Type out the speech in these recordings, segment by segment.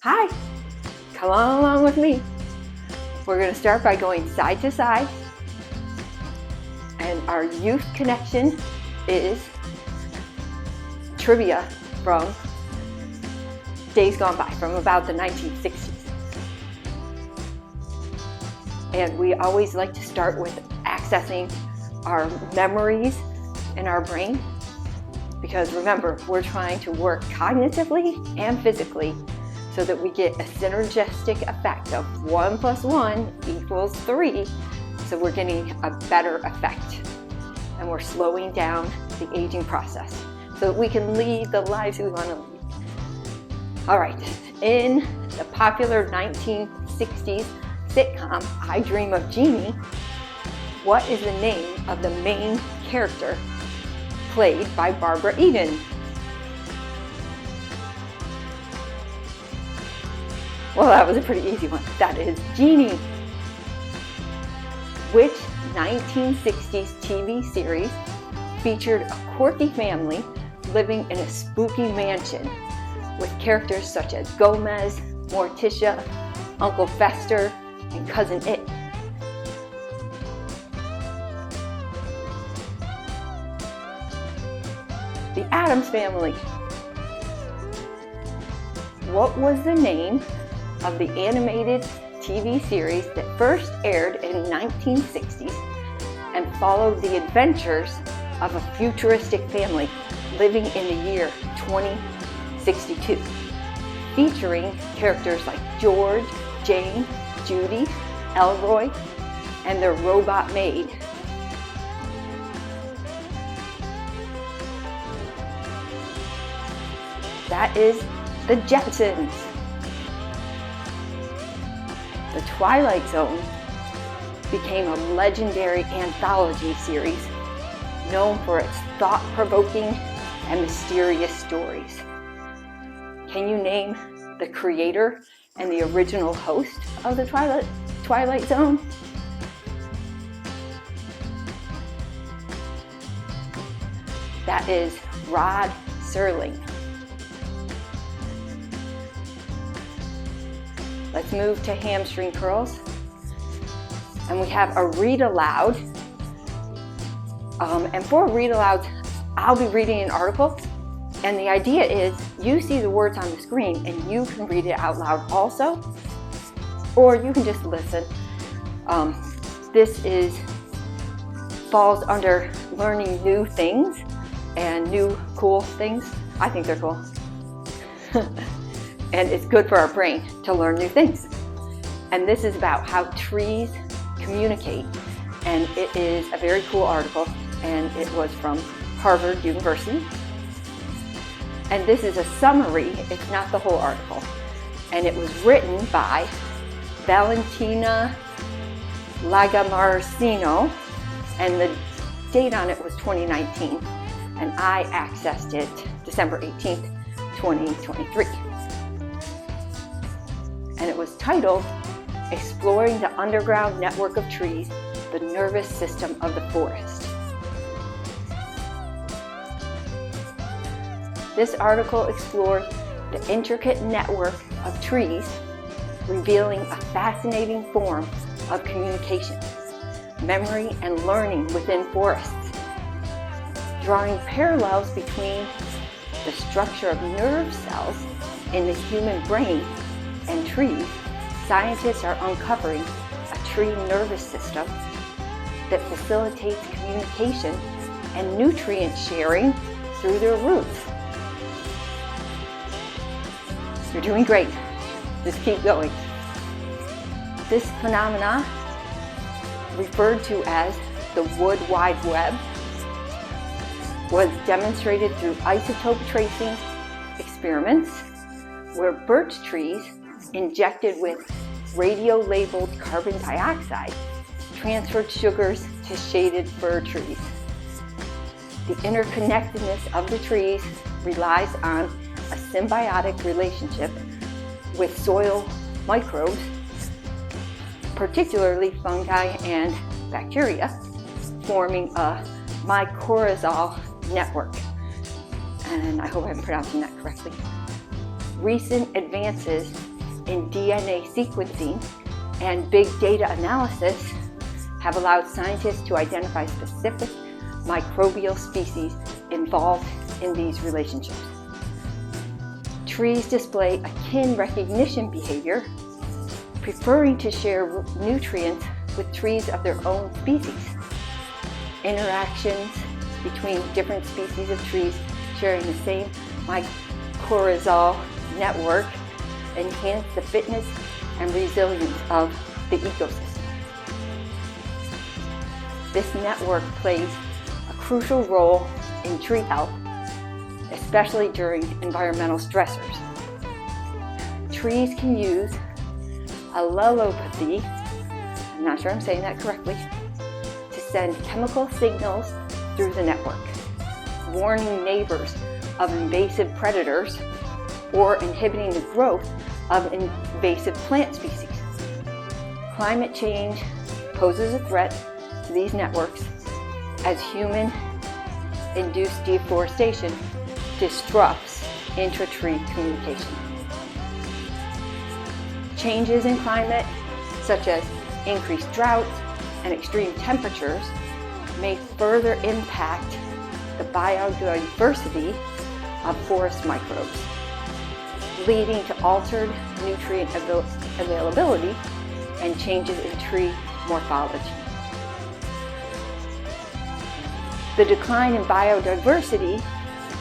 Hi, come on along with me. We're going to start by going side to side. And our youth connection is trivia from days gone by, from about the 1960s. And we always like to start with accessing our memories in our brain. Because remember, we're trying to work cognitively and physically so that we get a synergistic effect of 1 + 1 = 3. So we're getting a better effect. And we're slowing down the aging process so that we can lead the lives we want to lead. All right, in the popular 1960s sitcom, I Dream of Jeannie, what is the name of the main character played by Barbara Eden? Well, that was a pretty easy one. That is Jeannie. Which 1960s TV series featured a quirky family living in a spooky mansion with characters such as Gomez, Morticia, Uncle Fester, and Cousin It? The Addams Family. What was the name of the animated TV series that first aired in 1960s and followed the adventures of a futuristic family living in the year 2062, featuring characters like George, Jane, Judy, Elroy, and their robot maid? That is the Jetsons. The Twilight Zone became a legendary anthology series known for its thought-provoking and mysterious stories. Can you name the creator and the original host of the Twilight Zone? That is Rod Serling. Let's move to hamstring curls. And we have a read aloud. And for a read aloud, I'll be reading an article. And the idea is you see the words on the screen and you can read it out loud also. Or you can just listen. This falls under learning new things and new cool things. I think they're cool. And it's good for our brain to learn new things. And this is about how trees communicate. And it is a very cool article, and it was from Harvard University. And this is a summary, it's not the whole article. And it was written by Valentina Lagomarsino, and the date on it was 2019. And I accessed it December 18th, 2023. And it was titled, Exploring the Underground Network of Trees, the Nervous System of the Forest. This article explored the intricate network of trees, revealing a fascinating form of communication, memory, and learning within forests, drawing parallels between the structure of nerve cells in the human brain and trees. Scientists are uncovering a tree nervous system that facilitates communication and nutrient sharing through their roots. You're doing great. Just keep going. This phenomena, referred to as the Wood Wide Web, was demonstrated through isotope tracing experiments where birch trees injected with radio-labeled carbon dioxide transferred sugars to shaded fir trees. The interconnectedness of the trees relies on a symbiotic relationship with soil microbes, particularly fungi and bacteria, forming a mycorrhizal network. And I hope I'm pronouncing that correctly. Recent advances in DNA sequencing and big data analysis have allowed scientists to identify specific microbial species involved in these relationships. Trees display a kin recognition behavior, preferring to share nutrients with trees of their own species. Interactions between different species of trees sharing the same mycorrhizal network enhance the fitness and resilience of the ecosystem. This network plays a crucial role in tree health, especially during environmental stressors. Trees can use allelopathy, I'm not sure I'm saying that correctly, to send chemical signals through the network, warning neighbors of invasive predators or inhibiting the growth of invasive plant species. Climate change poses a threat to these networks as human-induced deforestation disrupts intra-tree communication. Changes in climate, such as increased droughts and extreme temperatures, may further impact the biodiversity of forest microbes, leading to altered nutrient availability and changes in tree morphology. The decline in biodiversity,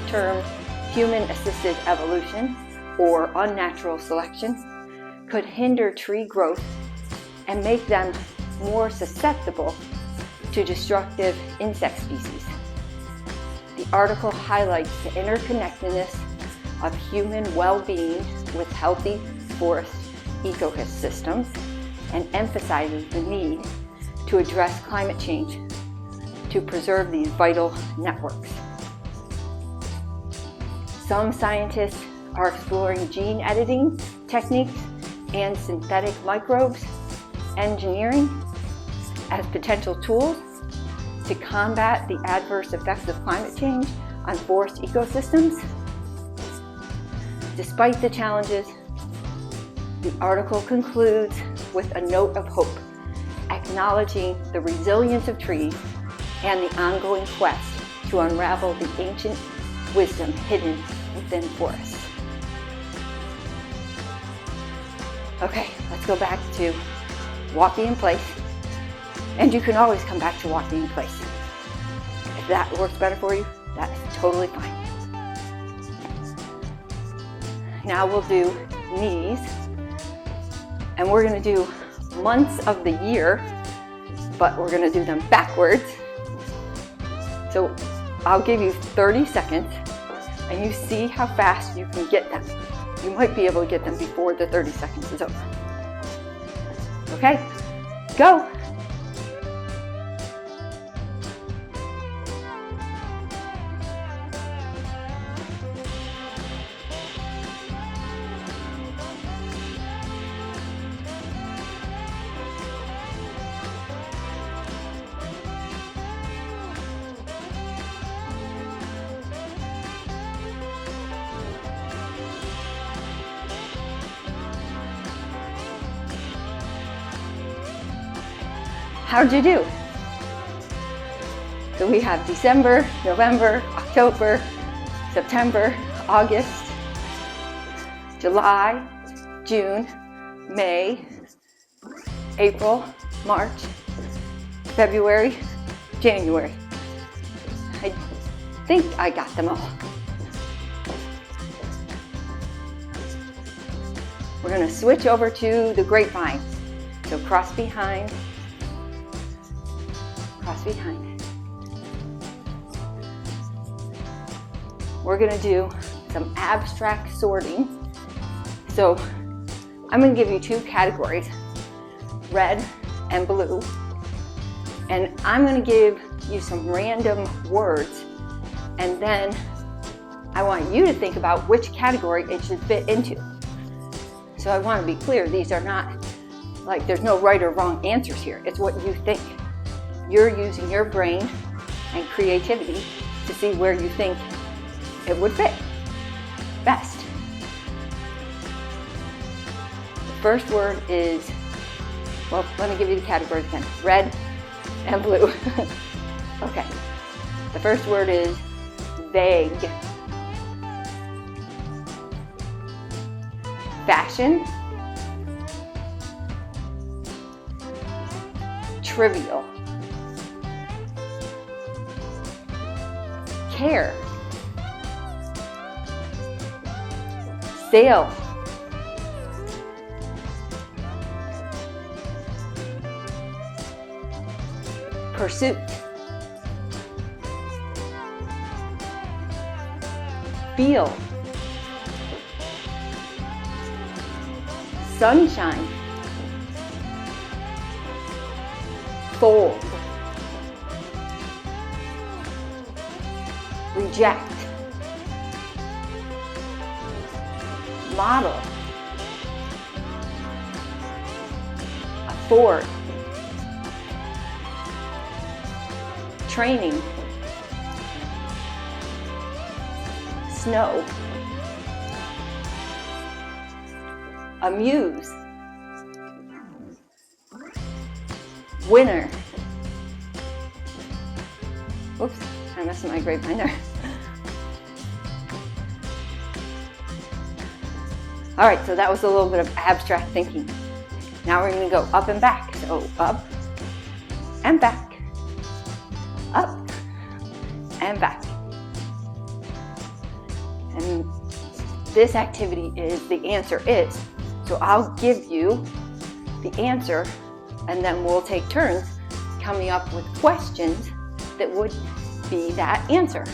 termed human-assisted evolution or unnatural selection, could hinder tree growth and make them more susceptible to destructive insect species. The article highlights the interconnectedness of human well-being with healthy forest ecosystems and emphasizes the need to address climate change to preserve these vital networks. Some scientists are exploring gene editing techniques and synthetic microbes engineering as potential tools to combat the adverse effects of climate change on forest ecosystems. Despite the challenges, the article concludes with a note of hope, acknowledging the resilience of trees and the ongoing quest to unravel the ancient wisdom hidden within forests. Okay, let's go back to walking in place. And you can always come back to walking in place. If that works better for you, that is totally fine. Now we'll do knees. And we're going to do months of the year, but we're going to do them backwards. So I'll give you 30 seconds and you see how fast you can get them. You might be able to get them before the 30 seconds is over. Okay, go. How'd you do? So we have December, November, October, September, August, July, June, May, April, March, February, January. I think I got them all. We're going to switch over to the grapevine. So cross behind. Cross behind. We're going to do some abstract sorting. So I'm going to give you two categories, red and blue. And I'm going to give you some random words. And then I want you to think about which category it should fit into. So I want to be clear, these are not like there's no right or wrong answers here. It's what you think. You're using your brain and creativity to see where you think it would fit best. first word is, well, let me give you the categories again. Red and blue. Okay. The first word is vague. Fashion. Trivial. Care. Sale. Pursuit. Feel. Sunshine. Fold. Reject. Model. Afford. Training. Snow. Amuse. Winner. Oops, I messed my grade binder. All right, so that was a little bit of abstract thinking. Now we're going to go up and back. So up and back, up and back. And this activity is the answer is. So I'll give you the answer and then we'll take turns coming up with questions that would be that answer.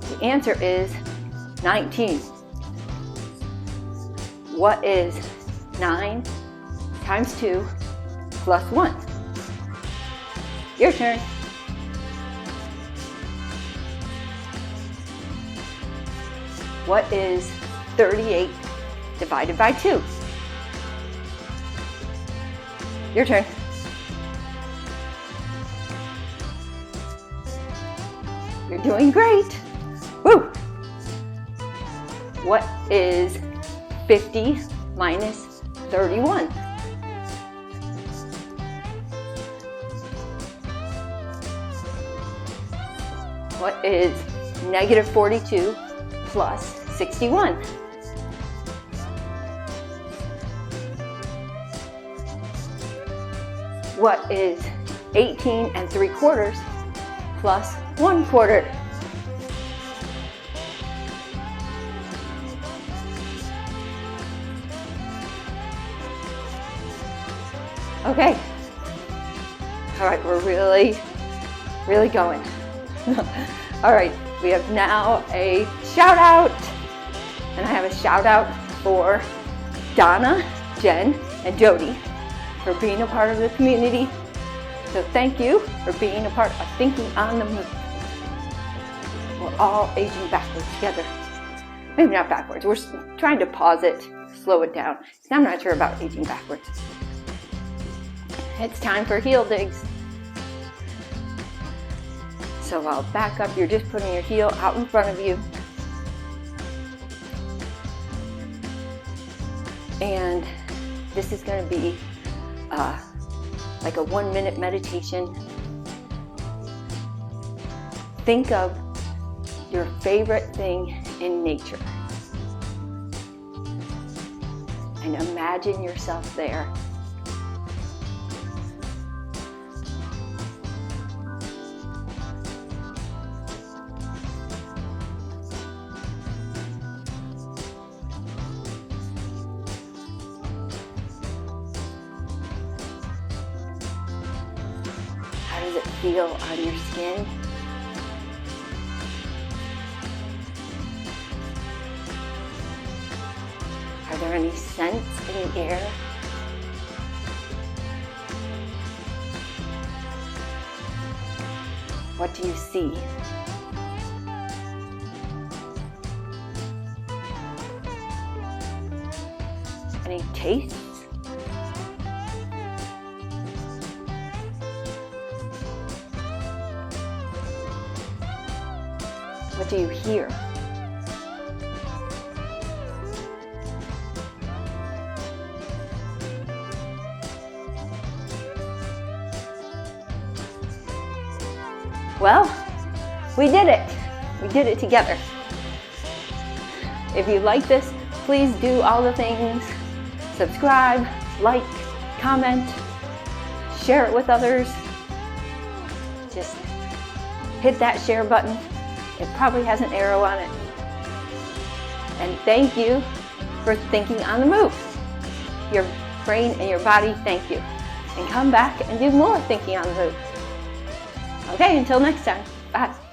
The answer is 19. What is 9 times 2 plus 1? Your turn. What is 38 divided by 2? Your turn. You're doing great. Woo! What is 50 minus 31? What is negative 42 plus 61? What is 18 3/4 plus 1/4? Okay. All right, we're really going. All right, we have now a shout out. And I have a shout out for Donna, Jen, and Jody for being a part of the community. So thank you for being a part of Thinking on the Move. We're all aging backwards together. Maybe not backwards. We're trying to pause it, slow it down. I'm not sure about aging backwards. It's time for heel digs. So I'll back up. You're just putting your heel out in front of you. And this is going to be like a 1-minute meditation. Think of your favorite thing in nature. And imagine yourself there. How does it feel on your skin? Are there any scents in the air? What do you see? Any tastes? What do you hear? Well, we did it. We did it together. If you like this, please do all the things. Subscribe, like, comment, share it with others. Just hit that share button. It probably has an arrow on it. And thank you for thinking on the move. Your brain and your body, thank you. And come back and do more thinking on the move. Okay, until next time. Bye.